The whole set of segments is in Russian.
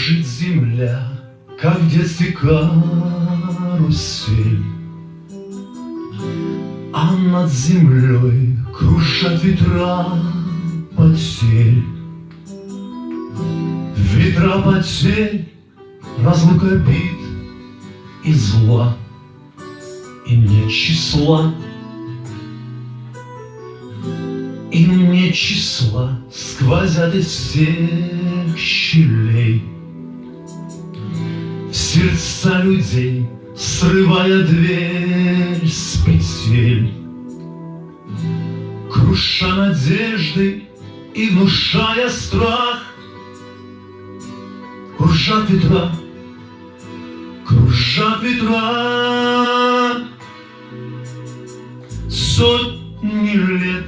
Кружит земля, как в детстве карусель, а над землей кружат ветра потерь. Ветра потерь, разлук обид и зла, и нет числа, и нет числа сквозят из всех щелей в сердца людей, срывая дверь с петель, круша надежды и внушая страх. Кружат ветра, сотни лет,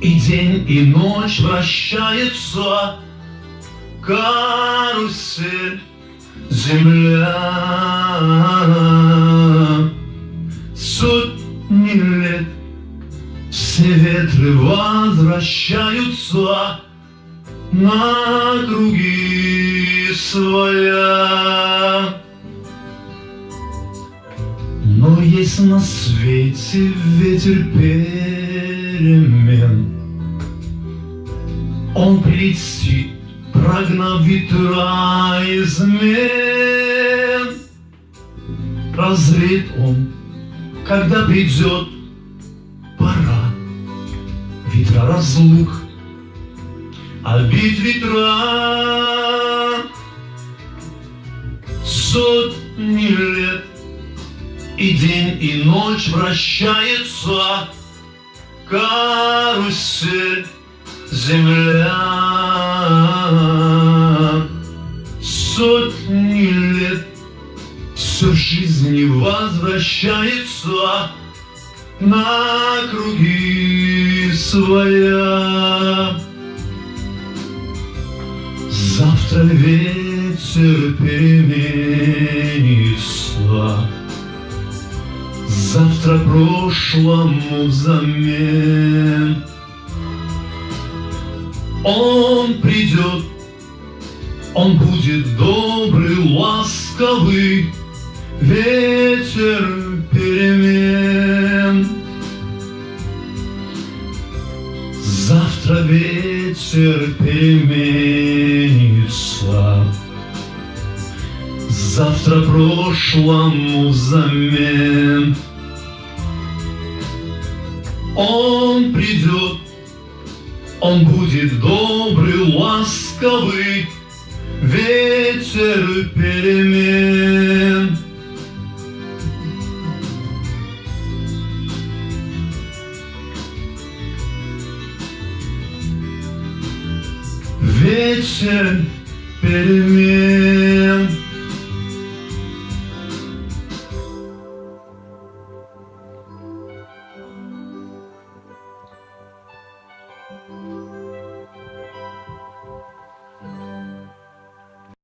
и день, и ночь вращается карусель земля. Сотни лет все ветры возвращаются на круги своя. Но есть на свете ветер перемен. Он прилетит, прогнав ветра измен. Прозреет он, когда придет пора. Ветра разлук, обид ветра. Сотни лет, и день, и ночь вращается карусель земля. Сотни лет все в жизни возвращается на круги своя. Завтра ветер переменится, завтра прошлому взамен. Он придет, он будет добрый, ласковый, ветер перемен. Завтра ветер переменится, завтра прошлому взамен. Он придет, он будет добрый, ласковый, ветер перемен. Ветер перемен.